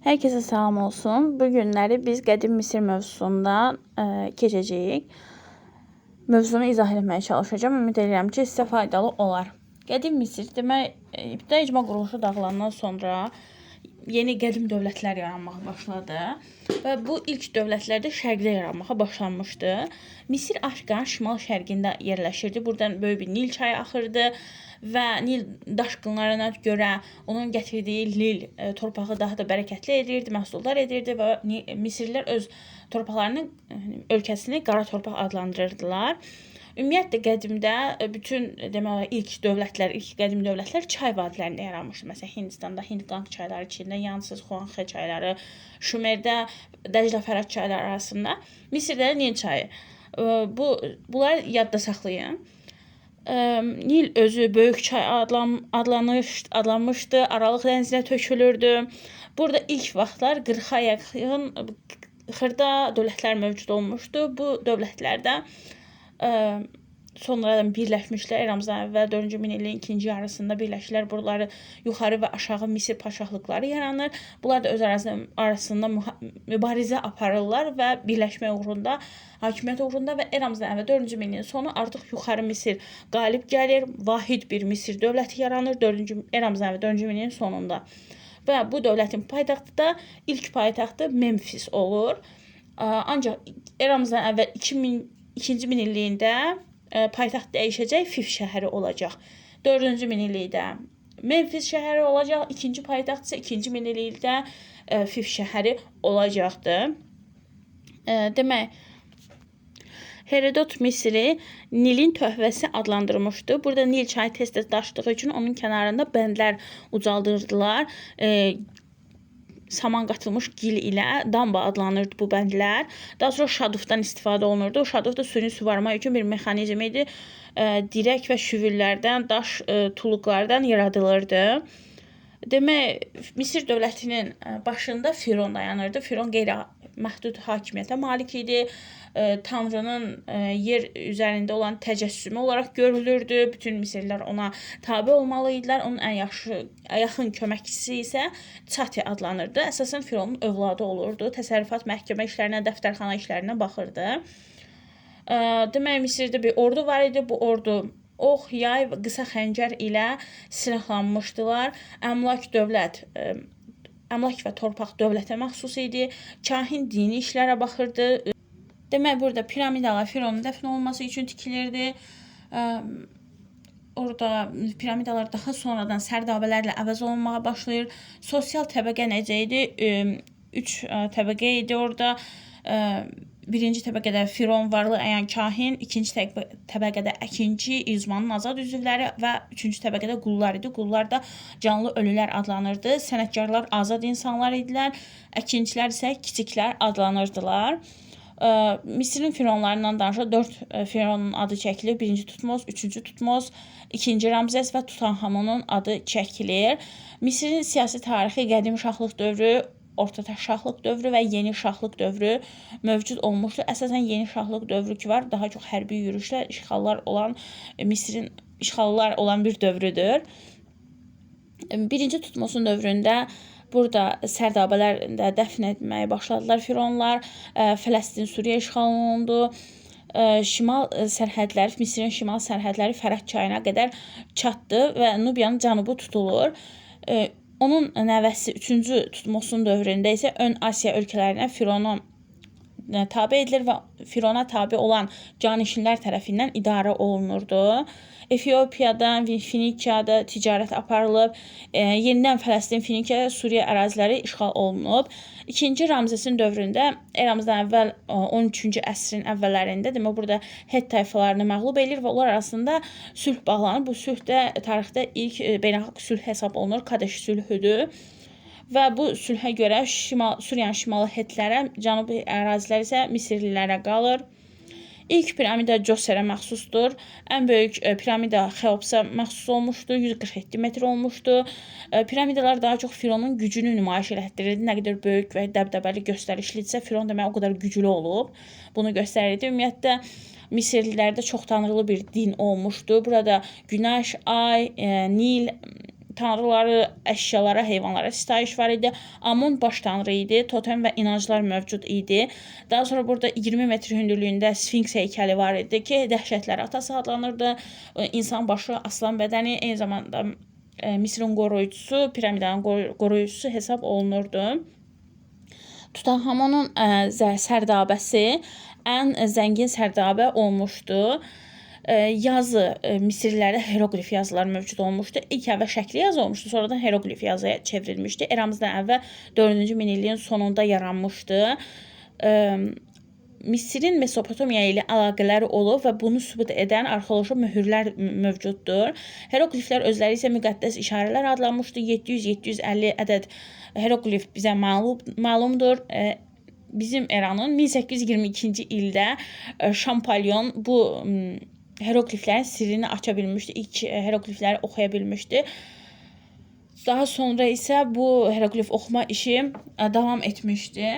Herkese salam olsun. Bu günləri biz qədim Misir mövzusundan keçəcəyik. Mövzunu izah etməyə çalışacağım. Ümid edirəm ki, sizə faydalı olar. Qədim Misir demək, ibtidai icma quruluşu dağılandan sonra yeni qədim dövlətlər yaranmağa başladı və bu ilk dövlətlər də şərqdə yaranmağa başlanmışdı. Misir Afrikanın şimal-şərqində yerləşirdi. Buradan böyük bir Nil çayı axırdı və Nil daşqınlarına görə onun gətirdiyi lil torpağı daha da bərəkətli edirdi, məhsuldar edirdi və Misirlilər öz torpaqlarını, ölkəsini qara torpaq adlandırırdılar. Ümumiyyətlə qədimdə bütün demək ilk qədim dövlətlər çay vadilərində yaranmışdı. Məsələn, Hindistanda Hind-Qanq çayları içində Yansız, Xuanxe çayları, Şumerdə Dəclə-Fərat çayları arasında, Misirdə Nil çayı. Bunları yadda saxlayın. Nil özü böyük çay adlanmışdı, Aralıq dənizinə tökülürdü. Burada ilk vaxtlar 40-a yaxın xırda dövlətlər mövcud olmuşdu. Bu dövlətlərdə sonradan birləşmişlər. Eramızdan əvvəl 4-cü minilliyin ikinci yarısında birləşdilər. Buraları yuxarı və aşağı Misir paşalıqları yaranır. Bunlar da öz arasında mübarizə aparırlar və birləşmə uğrunda, hakimiyyət uğrunda və eramızdan əvvəl 4-cü minilliyin sonu artıq yuxarı Misir qalib gəlir. Vahid bir Misir dövləti yaranır eramızdan əvvəl 4-cü minilliyin sonunda. Və bu dövlətin paytaxtı da ilk paytaxtı Memfis olur. Ancaq eramızdan əvvəl 2-ci minilliyində paytaxt dəyişəcək, Fif şəhəri olacaq. 4-cü minillikdə Memfis şəhəri olacaq, ikinci paytaxt isə 2-ci minillikdə Fif şəhəri olacaqdır. Demək, Herodot Misiri Nilin töhvəsi adlandırmışdı. Burada Nil çayı tez-tez daşdığı üçün onun kənarında bəndlər ucaldırdılar. Saman qatılmış gil ilə damba adlanırdı bu bəndlər. Daha sonra şadufdan istifadə olunurdu. O şaduf da suyunu suvarmaq üçün bir mexanizm idi. Dirək və şüvüllərdən, daş tuluqlardan yaradılırdı. Demək, Misir dövlətinin başında Firon dayanırdı. Firon qeyri-məhdud hakimiyyətə malik idi. Tanrının yer üzərində olan təcəssümü olaraq görülürdü. Bütün Misirlilər ona tabe olmalı idilər. Onun ən yaxın köməkçisi isə Çati adlanırdı. Əsasən Fironun övladı olurdu. Təsərrüfat məhkəmə işlərinə, dəftərxana işlərinə baxırdı. Demək, Misirdə bir ordu var idi. Bu ordu ox, yay və qısa xəncər ilə silahlanmışdılar. Əmlak və torpaq dövlətə məxsus idi. Kahin dini işlərə baxırdı. Demək, burada piramidalar Fironun dəfn olunması üçün tikilirdi. Orada piramidalar daha sonradan sərdabələrlə əvəz olunmağa başlayır. Sosial təbəqə necə idi? 3 təbəqə idi orada. Birinci təbəqədə Firon varlı əyan kahin, ikinci təbəqədə əkinçi, izmanın azad üzvləri və üçüncü təbəqədə qullar idi. Qullar da canlı ölülər adlanırdı. Sənətkarlar azad insanlar idilər. Əkinçilər isə kiçiklər adlanırdılar. Misirin fironlarından danışıq 4 fironun adı çəkilir. Birinci Tutmos, üçüncü Tutmos, ikinci Ramzes və Tutanhamonun adı çəkilir. Misirin siyasi tarixi qədim şahlıq dövrü, orta şahlıq dövrü və yeni şahlıq dövrü mövcud olmuşdur. Əsasən yeni şahlıq dövrü ki var, daha çox hərbi yürüşlər, Misirin işğallar olan bir dövrüdür. Birinci Tutmosun dövründə burada sərdabələrində dəfn etməyə başladılar fironlar. Fələstin, Suriya işğal olundu. Şimal sərhədləri, Misirin şimal sərhədləri Fərat çayına qədər çatdı və Nubiyanın cənubu tutulur. Onun nəvəsi 3-cü Tutmosun dövründə isə Ön Asiya ölkələrinə Firona tabe edilir və Firona tabe olan canişinlər tərəfindən idarə olunurdu. Efiopiyadan, Finikiyada ticarət aparılıb. Yenidən Fələstin, Finikiya, Suriya əraziləri işğal olunub. İkinci Ramzesin dövründə eramızdan əvvəl 13-cü əsrin əvvəllərində demək burada Het tayfalarını məğlub edir və onlar arasında sülh bağlanır. Bu sülh də tarixdə ilk beynəlxalq sülh hesab olunur. Kadeş sülhüdür. Və bu sülhə görə Suriyanın şimalı Hetlərə, cənubi ərazilər isə Misirlilərə qalır. İlk piramida Coserə məxsusdur. Ən böyük piramida Xeopsa məxsus olmuşdur. 147 metr olmuşdur. Piramidalar daha çox Fironun gücünü nümayiş elətdirirdi. Nə qədər böyük və dəbdəbəli göstərişlidirsə, Firon demək o qədər güclü olub. Bunu göstərirdi. Ümumiyyətlə, Misirlilərdə çox tanrılı bir din olmuşdu. Burada Günəş, Ay, Nil, tanrıları, əşyalara, heyvanlara sitayiş var idi. Amon baş tanrı idi. Totem və inanclar mövcud idi. Daha sonra burada 20 metr hündürlüyündə Sfinks heykəli var idi ki, dəhşətlər atası adlanırdı. İnsan başı, aslan bədəni, eyni zamanda Misirin qoruyucusu, piramidanın qoruyucusu hesab olunurdu. Tutanhamonun sərdabəsi ən zəngin sərdabə olmuşdu. Yazı Misirlərdə heroqlif yazılar mövcud olmuşdu. İlk əvvəl şəkli yazı olmuşdu, sonradan heroqlif yazıya çevrilmişdi. Eramızdan əvvəl 4-cü minilliyin sonunda yaranmışdı. Misirin Mesopotamiya ilə əlaqələri olub və bunu sübut edən arxeoloji möhürlər mövcuddur. Heroqliflər özləri isə müqəddəs işarələr adlanmışdı. 700-750 ədəd heroqlif bizə məlumdur. Bizim eranın 1822-ci ildə Şampalyon bu heroqliflərin sirrini aça bilmişdi. İlk heroqlifləri oxuya bilmişdi. Daha sonra isə bu heroqlif oxuma işi davam etmişdi.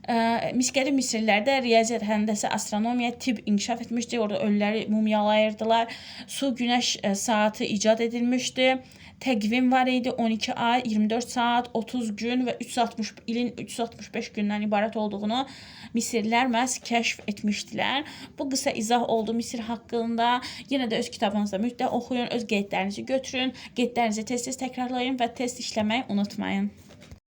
Qədim Misirlərdə riyaziyyat, həndəsə, astronomiya, tibb inkişaf etmişdi. Orada ölüləri mumyalayırdılar. Su, günəş saatı icad edilmişdi. Təqvim var idi. 12 ay, 24 saat, 30 gün və ilin 365 gündən ibarət olduğunu Misirlər məhz kəşf etmişdilər. Bu qısa izah oldu Misir haqqında. Yenə də öz kitabınızda mütləq oxuyun, öz qeydlərinizi götürün. Qeydlərinizi tez-tez təkrarlayın və test işləməyi unutmayın.